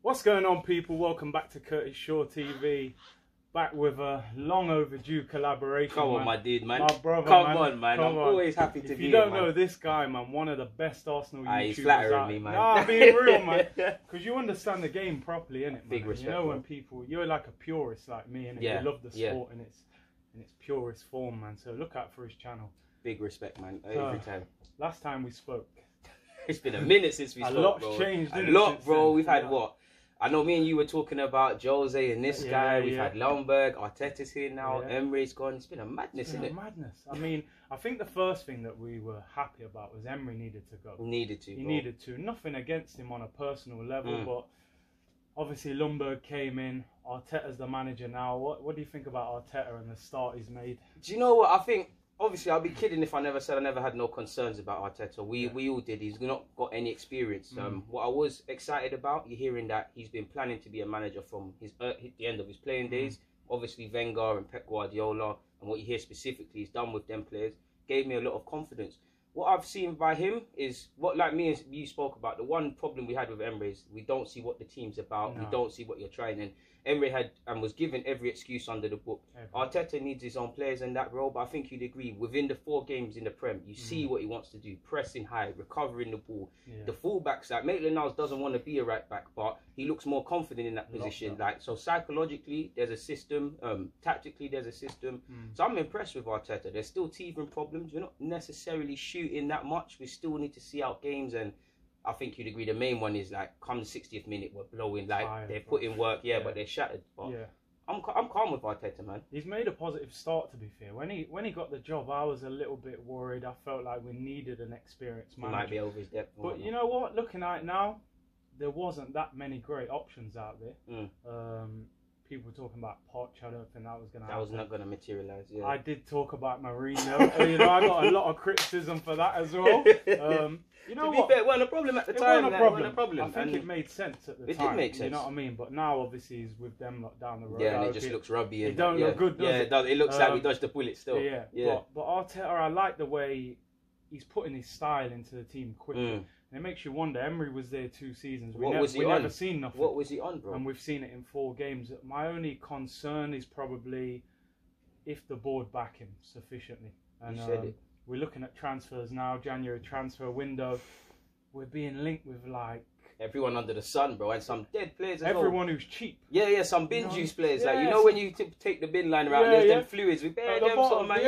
What's going on, people? Welcome back to Curtis Shaw TV. Back with a long overdue collaboration. Come on, my dude, man. My brother, Come on, man. Come I'm on. always happy to be here, If you don't man. know this guy, man, one of the best Arsenal YouTubers. He's flattering me, man. Nah, being real, man. Because you understand the game properly, innit, man? Big respect, You know, bro. when people, you're like a purist like me, innit? Yeah, You love the yeah. sport in its purest form, man. So look out for his channel. Big respect, man. Every time. Last time we spoke. It's been a minute since we spoke, bro. A lot's changed, A innit, lot, since bro. then? We've had Yeah. what? I know me and you were talking about Jose and this guy. We've had Lombard, Arteta's here now, Emery's gone. It's been a madness, It's been a madness. I mean, I think the first thing that we were happy about was Emery needed to go. He needed to. He needed to. Nothing against him on a personal level, but obviously Lombard came in. Arteta's the manager now. What do you think about Arteta and the start he's made? Do you know what? I think, obviously, I'd be kidding if I never said I never had no concerns about Arteta. We all did. He's not got any experience. What I was excited about, you're hearing that he's been planning to be a manager from the end of his playing days. Obviously, Wenger and Pep Guardiola, and what you hear specifically he's done with them players, gave me a lot of confidence. What I've seen by him is what, like me and you spoke about, the one problem we had with Emery is we don't see what the team's about. No. We don't see what you're trying. And Emery had and was given every excuse under the book. Arteta needs his own players in that role, but I think you'd agree, within the 4 games in the Prem, you see what he wants to do, pressing high, recovering the ball. The fullbacks, like Maitland-Niles doesn't want to be a right back, but he looks more confident in that position. Like, so psychologically, there's a system, tactically, there's a system. So I'm impressed with Arteta. There's still teething problems. We're not necessarily shooting that much. We still need to see out games, and I think you'd agree the main one is, like, come the 60th minute, we're blowing, like, they're putting work, but they're shattered. But I'm calm with Arteta, man. He's made a positive start, to be fair. When he got the job, I was a little bit worried. I felt like we needed an experienced manager. He might be over his depth. But you know what? Looking at it now, there wasn't that many great options out there. People talking about Poch. I don't think that was going to happen. That was not going to materialise, I did talk about Mourinho. You know, I got a lot of criticism for that as well. You know to be what? fair, it wasn't a problem at the time. It wasn't a problem. I think it made sense at the time. It did make sense. You know what I mean? But now, obviously, he's with them down the road. Yeah, and it just looks rubby. It don't look good, does it? It does. It looks like we dodged the bullet still. Yeah. But Arteta, I like the way he's putting his style into the team quickly. And it makes you wonder. Emery was there 2 seasons. We never seen nothing. What was he on, bro? And we've seen it in 4 games. My only concern is probably if the board back him sufficiently. And you said it. We're looking at transfers now, January transfer window. We're being linked with, like, everyone under the sun, bro, and some dead players as everyone who's cheap. Yeah, some bin juice players. Like, you know when you take the bin line around, there's them fluids. We bear them, sort of, man.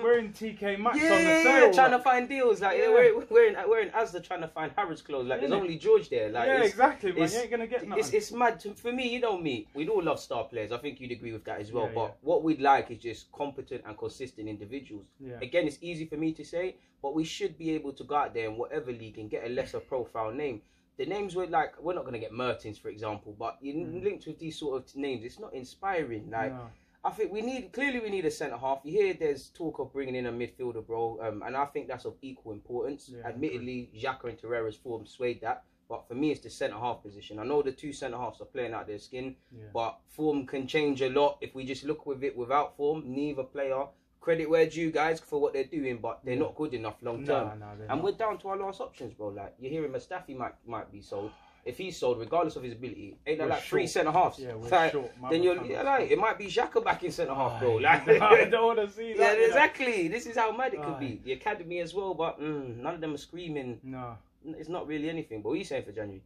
We're in TK Maxx on the sale. Trying to find deals. Like, we're in Asda trying to find Harrods clothes. Like, there's only George there. Like, exactly, man. You ain't going to get nothing. It's mad. For me, you know me, we'd all love star players. I think you'd agree with that as well. But what we'd like is just competent and consistent individuals. Again, it's easy for me to say, but we should be able to go out there in whatever league and get a lesser profile name. The names were like, we're not going to get Mertens, for example, but you linked with these sort of names, it's not inspiring. Like, I think we need a centre half. You hear there's talk of bringing in a midfielder, bro, and I think that's of equal importance. Admittedly, Xhaka and Torreira's form swayed that, but for me, it's the centre half position. I know the 2 centre halves are playing out their skin, but form can change a lot if we just look with it without form. Neither player. Credit where due, guys, for what they're doing, but they're not good enough long term. And we're down to our last options, bro. Like, you hear him, Mustafi might be sold. If he's sold, regardless of his ability, ain't that like short. 3 centre halves? Yeah, we're like, short. Then you're like, it might be Xhaka back in centre half, bro. Like, I don't want to see that. Yeah, exactly. This is how mad it could be. The academy as well, but none of them are screaming. No, it's not really anything. But what are you saying for January?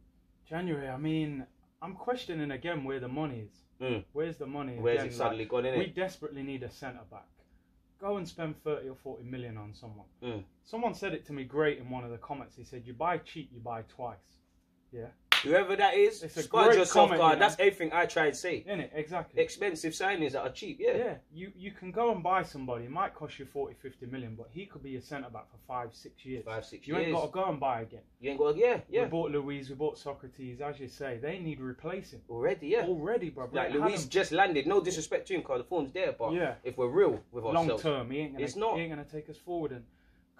January, I mean, I'm questioning again where the money is. Where's the money? Where's it suddenly gone in? We desperately need a centre back. Go and spend 30 or 40 million on someone. Someone said it to me great in one of the comments. He said, you buy cheap, you buy twice. Yeah. Whoever that is, it's a spud great yourself, comment, God. you know? That's everything I try and say. Innit? Exactly. Expensive signings that are cheap, Yeah, you can go and buy somebody. It might cost you 40, 50 million, but he could be a centre-back for 5, 6 years. 5, 6 years. You ain't got to go and buy again. You ain't got to, We bought Luis, we bought Socrates. As you say, they need replacing. Already, bro. Like, Luis just landed. No disrespect to him, because the form's there, but if we're real with ourselves. Long term, he ain't going to take us forward. And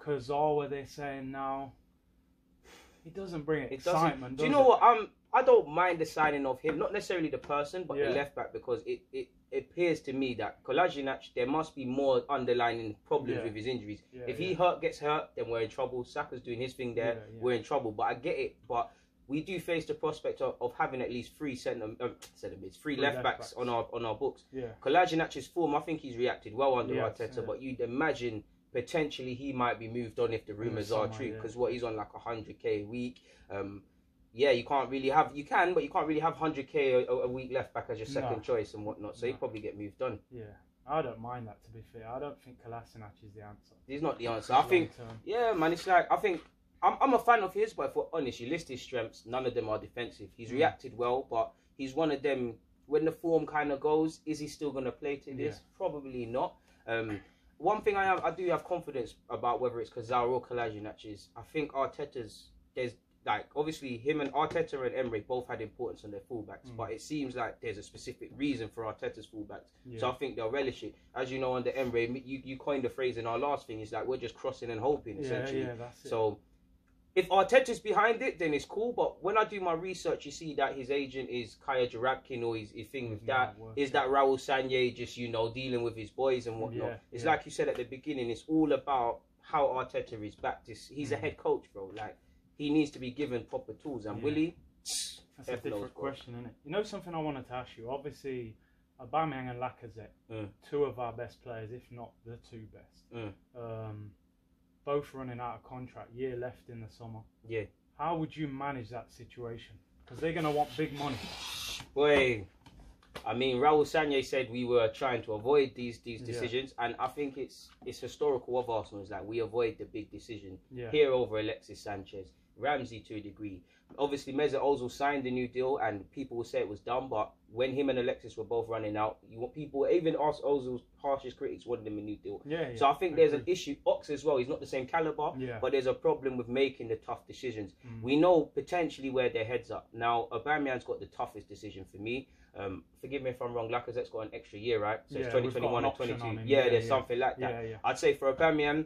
Kurzawa, they're saying now, he doesn't bring excitement. Do you know what? I don't mind the signing of him, not necessarily the person, but the left back, because it appears to me that Kolasinac, there must be more underlying problems with his injuries. If he gets hurt, then we're in trouble. Saka's doing his thing there, we're in trouble. But I get it. But we do face the prospect of having at least three three left backs on our books. Yeah. Kolajinac's form, I think he's reacted well under Arteta, yeah. but you'd imagine potentially he might be moved on if the rumours are true, because he's on like 100k a week. You can't really have, you can, but you can't really have 100k a week left back as your second choice and whatnot, so he'd probably get moved on. Yeah. I don't mind that, to be fair. I don't think Kolasinac is the answer. He's not the answer. I think, it's like, I think, I'm a fan of his, but if we're honest, you list his strengths, none of them are defensive. He's reacted well, but he's one of them, when the form kind of goes, is he still going to play to this? Probably not. One thing I do have confidence about, whether it's Kazal or Kolasinac, is I think Arteta's, obviously him and Arteta and Emre both had importance on their fullbacks, but it seems like there's a specific reason for Arteta's fullbacks. So I think they'll relish it. As you know, under Emre, you coined the phrase in our last thing, is like we're just crossing and hoping, essentially. Yeah, that's it. So if Arteta's behind it, then it's cool. But when I do my research, you see that his agent is Kaya Jarabkin, or his thing with that is that Raul Sanye just, dealing with his boys and whatnot. It's like you said at the beginning, it's all about how Arteta is backed. He's a head coach, bro. Like, he needs to be given proper tools. And will he? That's a different question, isn't it? You know something I wanted to ask you? Obviously, Aubameyang and Lacazette, two of our best players, if not the two best. Both running out of contract, year left in the summer. Yeah. How would you manage that situation? Because they're going to want big money. Boy, I mean, Raul Sanye said we were trying to avoid these decisions, and I think it's historical of Arsenal. Is like we avoid the big decision here over Alexis Sanchez, Ramsey to a degree. Obviously, Mesut Ozil signed the new deal, and people will say it was dumb, but when him and Alexis were both running out, you want people, even Ozil's harshest critics, wanted him a new deal. So I think there's an issue. Ox as well, he's not the same caliber, but there's a problem with making the tough decisions. We know potentially where their heads are. Now, Aubameyang's got the toughest decision for me. Forgive me if I'm wrong, Lacazette's got an extra year, right? So it's 2021 and 22. There's something like that. I'd say for Aubameyang,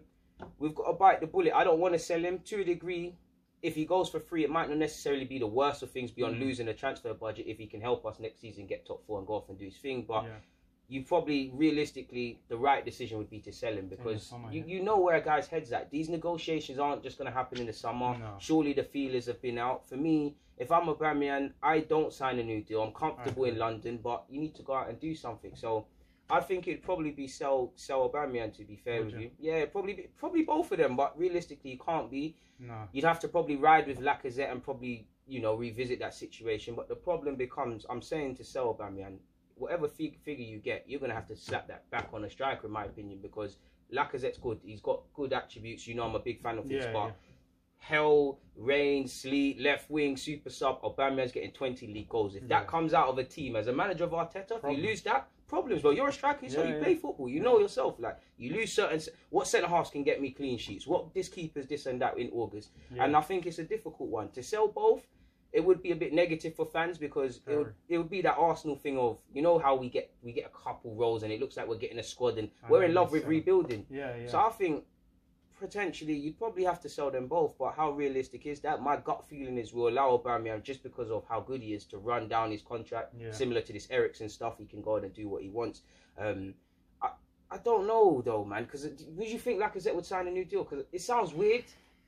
we've got to bite the bullet. I don't want to sell him to a degree. If he goes for free, it might not necessarily be the worst of things beyond losing the transfer budget if he can help us next season get top 4 and go off and do his thing. But you probably, realistically, the right decision would be to sell him, because you know where a guy's head's at. These negotiations aren't just going to happen in the summer. Surely the feelers have been out. For me, if I'm Aubameyang, I don't sign a new deal. I'm comfortable in London, but you need to go out and do something. So I think it'd probably be sell Aubameyang, to be fair with you. Yeah, probably both of them, but realistically, you can't be. You'd have to probably ride with Lacazette and probably, revisit that situation. But the problem becomes, I'm saying to sell Aubameyang, whatever figure you get, you're going to have to slap that back on a striker, in my opinion, because Lacazette's good. He's got good attributes. I'm a big fan of his, but hell, rain, sleet, left wing, super sub, Aubameyang's getting 20 league goals. If that comes out of a team, as a manager of Arteta, if you lose that, problems, bro. You're a striker, so you play football. You know yourself. Like, you lose certain... What centre-halves can get me clean sheets? What this keeper's this and that in August? And I think it's a difficult one. To sell both, it would be a bit negative for fans, because it would be that Arsenal thing of, how we get a couple roles and it looks like we're getting a squad and we're in love with rebuilding. So I think potentially you'd probably have to sell them both, but how realistic is that? My gut feeling is we'll allow Aubameyang, just because of how good he is, to run down his contract, similar to this Eriksen stuff. He can go out and do what he wants. I don't know though, man, because would you think Lacazette would sign a new deal? Because it sounds weird,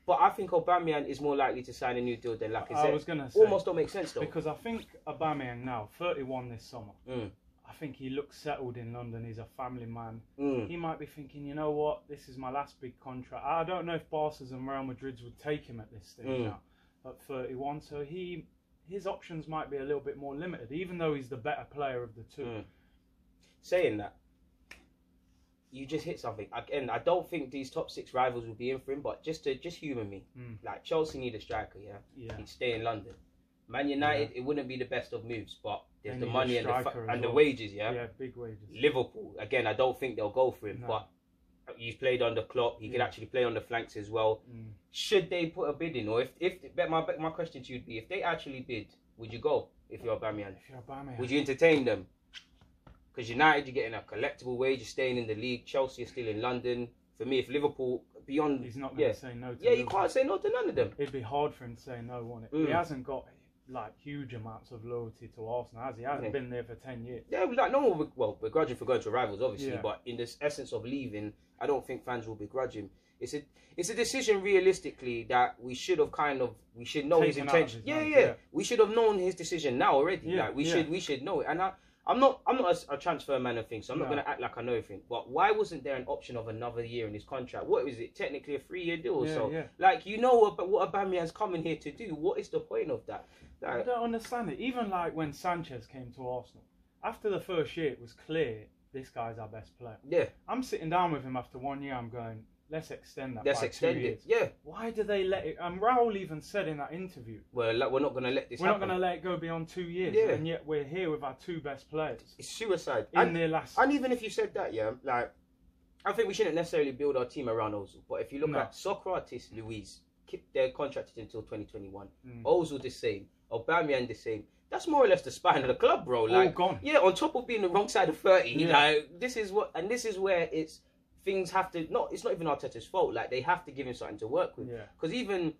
but I think Aubameyang is more likely to sign a new deal than Lacazette. I was gonna say, almost don't make sense though, because I think Aubameyang now 31 this summer. I think he looks settled in London. He's a family man. He might be thinking, you know what, this is my last big contract. I don't know if Barca's and Real Madrid's would take him at this stage now, at 31. So his options might be a little bit more limited, even though he's the better player of the two. Saying that, you just hit something. Again, I don't think these top 6 rivals will be in for him, but just humour me. Like, Chelsea need a striker, he'd stay in London. Man United, it wouldn't be the best of moves, but there's the money and the wages, Yeah, big wages. Liverpool, again, I don't think they'll go for him, but he's played under Klopp. He could actually play on the flanks as well. Should they put a bid in, or if my question to you would be, if they actually bid, would you go if you're Aubameyang? Would you entertain them? Because United, you're getting a collectible wage, you're staying in the league. Chelsea are still in London. For me, if Liverpool beyond, he's not going to say no to Liverpool. You can't say no to none of them. It'd be hard for him to say no, wouldn't it? He hasn't got like huge amounts of loyalty to Arsenal, has he? He hasn't been there for 10 years. Yeah, like no one will, begrudge him for going to rivals, obviously, but in this essence of leaving, I don't think fans will begrudge him. it's a decision realistically that we should know his intention. Yeah. We should have known his decision now already. Yeah, like we should know it. And I'm not a transfer man and thing, so I'm not going to act like I know everything. But why wasn't there an option of another year in his contract? What is it? Technically a 3-year deal or so. Yeah. Like, you know what Aubameyang's coming here to do. What is the point of that? Like, I don't understand it. Even like when Sanchez came to Arsenal, after the first year, it was clear this guy's our best player. Yeah. I'm sitting down with him after 1 year. I'm going, let's extend that. Let's extend 2 years. it. Yeah. Why do they let it? And Raul even said in that interview, Well, like, we're not going to let this we're happen. not going to let it go beyond 2 years. Yeah. And yet we're here with our 2 best players. It's suicide. In their last. And even if you said that, yeah, like, I think we shouldn't necessarily build our team around Ozil. But if you look at Socrates, Luiz, they're contracted until 2021. Ozil the same. Aubameyang the same. That's more or less the spine of the club, bro. Like, all gone. Yeah, on top of being the wrong side of 30, like, this is where things have to, it's not even Arteta's fault. Like, they have to give him something to work with. Because even,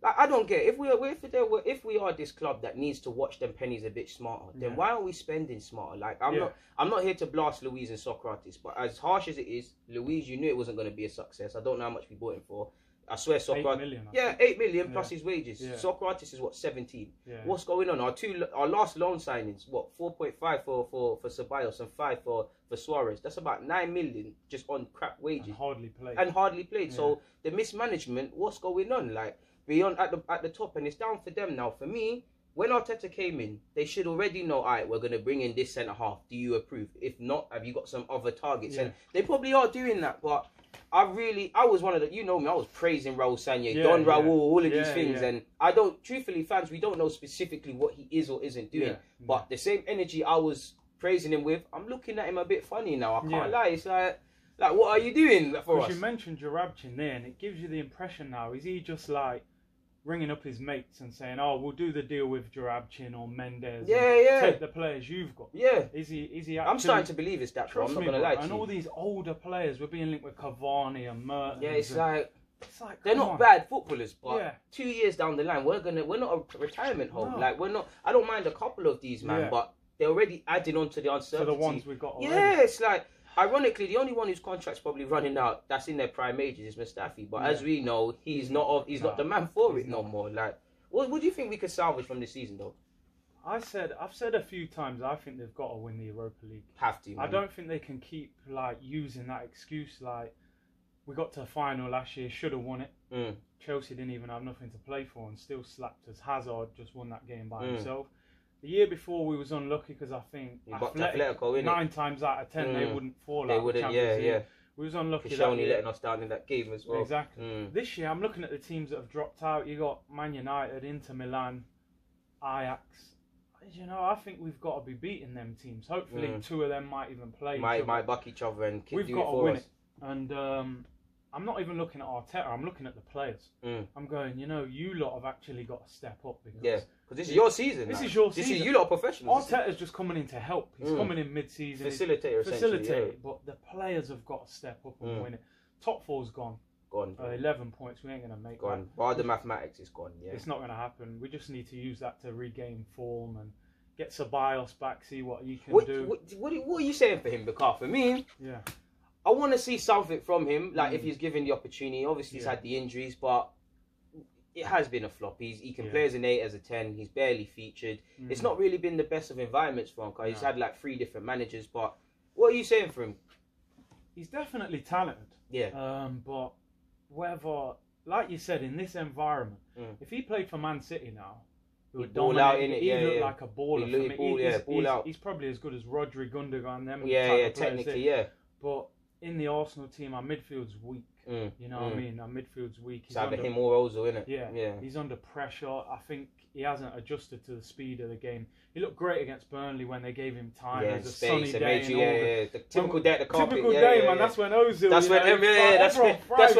like, I don't get it. If we are this club that needs to watch them pennies a bit smarter, then why aren't we spending smarter? Like, I'm not here to blast Luiz and Socrates, but as harsh as it is, Luiz, you knew it wasn't going to be a success. I don't know how much we bought him for. I swear, Socrates. 8 million. 8 million plus his wages. Socrates is what, 17. What's going on? Our last loan signings, what, 4.5 for Ceballos and 5 for Suarez. That's about 9 million just on crap wages. And hardly played. So the mismanagement, what's going on? Like, beyond at the top, and it's down for them now. For me, when Arteta came in, they should already know, all right, we're going to bring in this centre half. Do you approve? If not, have you got some other targets? And they probably are doing that, but I was one of the, you know me, I was praising Raul Sancho, Don Raul, all of these things. And I don't, truthfully, fans, we don't know specifically what he is or isn't doing. But the same energy I was praising him with, I'm looking at him a bit funny now. I can't lie. It's like, what are you doing for us? You mentioned Jarabchin there, and it gives you the impression now, is he just like ringing up his mates and saying, "Oh, we'll do the deal with Jarabchin or Mendes. Take the players you've got." Yeah. Is he actually, I'm starting to believe it's that, bro. I'm not gonna lie to you. And all these older players were being linked with Cavani and Mertens. Yeah, it's like they're come not on. bad footballers, but 2 years down the line, we're not a retirement home. No. Like, we're not. I don't mind a couple of these, man, but they're already adding on to the uncertainty. To the ones we've got already. Yeah, it's like, ironically, the only one whose contract's probably running out, that's in their prime ages, is Mustafi. But as we know, he's not the man for it no more. Like, what do you think we could salvage from this season, though? I've said a few times, I think they've got to win the Europa League. Have to, man. I don't think they can keep like using that excuse. Like, we got to the final last year, should have won it. Chelsea didn't even have nothing to play for and still slapped us. Hazard just won that game by himself. The year before we was unlucky because I think Atletico, 9 times out of 10 they wouldn't fall out. They wouldn't, We was unlucky. Koscielny letting us down in that game as well. Exactly. This year, I'm looking at the teams that have dropped out. You got Man United, Inter Milan, Ajax. You know, I think we've got to be beating them teams. Hopefully, 2 of them might even play. Might buck each other and we've do got it to for win us. it. And I'm not even looking at Arteta. I'm looking at the players. I'm going, you know, you lot have actually got to step up because this is your season. This is your season. This is you lot are professionals. Arteta's just coming in to help. He's coming in mid-season. Facilitator. But the players have got to step up and win it. Top 4's gone. 11 points. We ain't going to make that. Bar the mathematics is gone. Yeah. It's not going to happen. We just need to use that to regain form and get Ceballos back, see what he can do. What are you saying for him? Because for me, I want to see something from him. Like, if he's given the opportunity. Obviously, he's had the injuries, but it has been a flop. He can play as an 8, as a 10. He's barely featured. It's not really been the best of environments for him because he's had like 3 different managers. But what are you saying for him? He's definitely talented. Yeah. But whether, like you said, in this environment, if he played for Man City now, he would ball out in it. He looked like a baller. Ball out. He's probably as good as Rodri, Gundogan, them. Technically, But in the Arsenal team, our midfield's weak. You know what I mean? Our midfield's weak. It's either him or Ozil, innit? Yeah. He's under pressure. I think he hasn't adjusted to the speed of the game. He looked great against Burnley when they gave him time. It was a sunny day. The typical day at the carpet. Typical day, man. That's when Ozil. That's when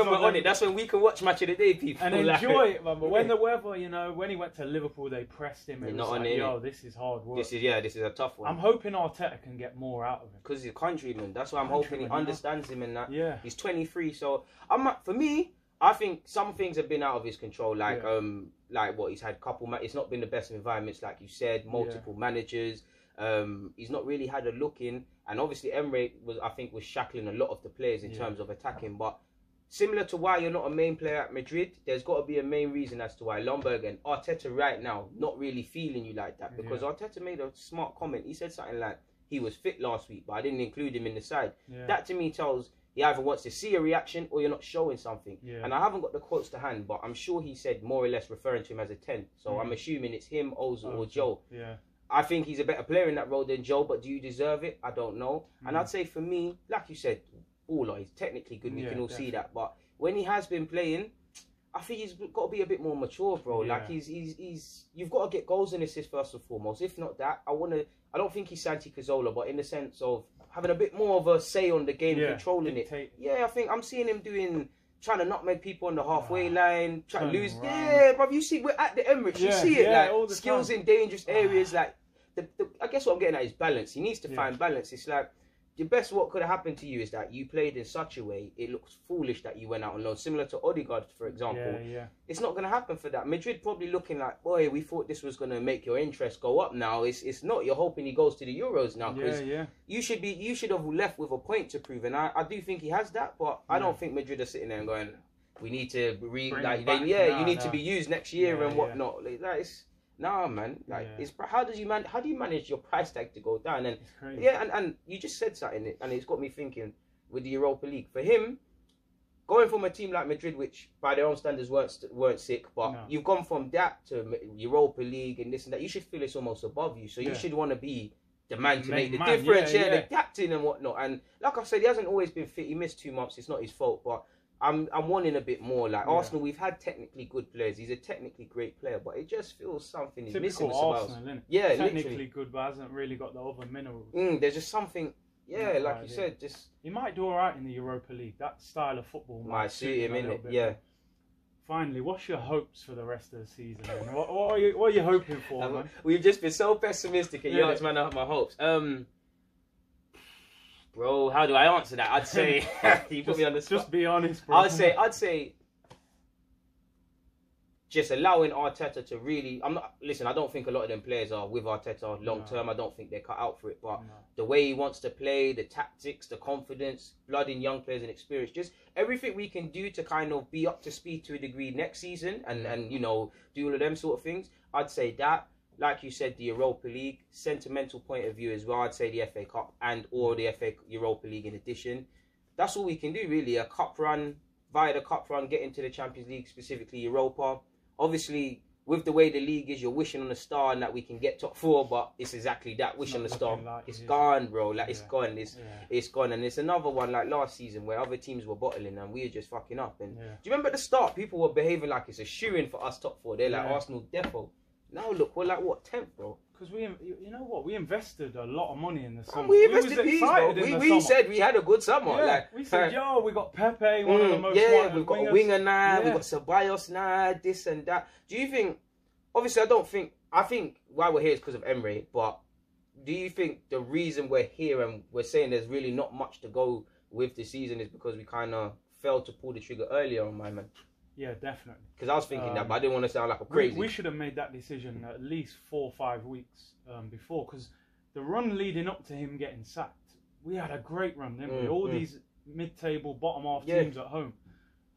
we're on it. That's when we can watch Match of the Day, people. And enjoy it, man. But when the weather, you know, when he went to Liverpool, they pressed him. It was like, yo, this is hard work. This is a tough one. I'm hoping Arteta can get more out of him. Because he's a countryman. That's why I'm hoping he understands him and that. Yeah. He's 23, so for me, I think some things have been out of his control. Like what he's had it's not been the best environments, like you said, multiple managers. He's not really had a look in, and obviously Emre was shackling a lot of the players in terms of attacking. But similar to why you're not a main player at Madrid, there's got to be a main reason as to why Lombard and Arteta right now not really feeling you like that. Because Arteta made a smart comment. He said something like, he was fit last week, but I didn't include him in the side. That to me tells he either wants to see a reaction or you're not showing something. And I haven't got the quotes to hand, but I'm sure he said more or less referring to him as a 10. So I'm assuming it's him, Ozil, or Joe. I think he's a better player in that role than Joe, but do you deserve it? I don't know. And I'd say for me, like you said, baller, he's technically good. We can all see that. But when he has been playing, I think he's got to be a bit more mature, bro. Like he's you've got to get goals and assists first and foremost. If not that, I don't think he's Santi Cazorla, but in the sense of having a bit more of a say on the game, controlling it. Yeah, I think I'm seeing him trying to nutmeg people on the halfway line, trying to lose. Around. Yeah, bro, you see, we're at the Emirates. You see it, like skills in dangerous areas. Like I guess what I'm getting at is balance. He needs to find balance. It's like, the best what could have happened to you is that you played in such a way, it looks foolish that you went out on loan. Similar to Odegaard, for example. It's not going to happen for that. Madrid probably looking like, boy, we thought this was going to make your interest go up now. It's not. You're hoping he goes to the Euros now. Because you should have left with a point to prove. And I do think he has that, but I don't think Madrid are sitting there and going, we need to, you need to be used next year and whatnot. Like, nah, man. Like, how do you manage your price tag to go down? And and you just said something, and it's got me thinking with the Europa League for him, going from a team like Madrid, which by their own standards weren't sick, but you've gone from that to Europa League and this and that. You should feel it's almost above you, so you should want to be the man to make the difference, the captain and whatnot. And like I said, he hasn't always been fit. He missed 2 months. It's not his fault, but I'm wanting a bit more. Like Arsenal, we've had technically good players. He's a technically great player, but it just feels something is missing. Arsenal, isn't it? Yeah, technically literally good, but hasn't really got the other minerals. There's just something. Yeah, like you said, just he might do alright in the Europa League. That style of football might suit him in it. Yeah. Finally, what's your hopes for the rest of the season? What are you hoping for, man? We've just been so pessimistic, and you asked man up my hopes. Bro, how do I answer that? I'd say you put me on the spot. Just be honest, bro. I'd say just allowing Arteta to really. Listen, I don't think a lot of them players are with Arteta long term. I don't think they're cut out for it. But the way he wants to play, the tactics, the confidence, blood in young players and experience, just everything we can do to kind of be up to speed to a degree next season, and do all of them sort of things. I'd say that. Like you said, the Europa League, sentimental point of view as well, I'd say the FA Cup or the FA Europa League in addition. That's all we can do, really. A cup run, via the cup run, get into the Champions League, specifically Europa. Obviously, with the way the league is, you're wishing on a star and that we can get top 4, but it's exactly that, wish on a star. It's gone, bro. Like, it's gone. It's gone. And it's another one like last season where other teams were bottling and we were just fucking up. And do you remember at the start, people were behaving like it's a shoo-in for us top 4. They're like Arsenal defo. Now look, we're like what, 10th, bro? Because you know what, we invested a lot of money in the summer. We invested peas, bro. We said we had a good summer. Yeah, like, we said, yo, we got Pepe, one of the most we've got a winger now, we've got Ceballos now, this and that. Do you think, obviously I think why we're here is because of Emery, but do you think the reason we're here and we're saying there's really not much to go with the season is because we kind of failed to pull the trigger earlier on, my man? Yeah, definitely. Because I was thinking that, but I didn't want to sound like a crazy. We should have made that decision at least 4 or 5 weeks before, because the run leading up to him getting sacked, we had a great run, didn't we? All these mid-table, bottom-half teams at home,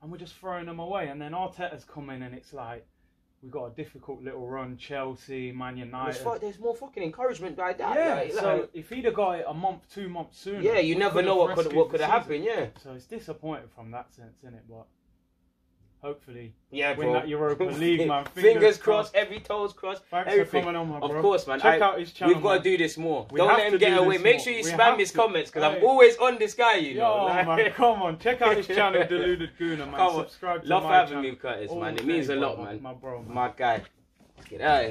and we're just throwing them away. And then Arteta's come in, and it's like, we've got a difficult little run, Chelsea, Man United. There's more fucking encouragement like that. Yeah, so if he'd have got it a month, 2 months sooner... Yeah, you never know what could have happened, So it's disappointing from that sense, isn't it? But... hopefully, win that Europa League, man. Fingers crossed, every toes crossed. Thanks for coming on, my bro. Of course, man. Check out his channel. We've got to do this more. Don't let him get away. Make sure you spam his comments, because I'm always on this guy, you know. Man, come on. Check out his channel, Deluded Gooner, man. Subscribe to my channel. Love having me, Curtis, man. It means a lot, man. My bro, man. My guy. Let's get out of here.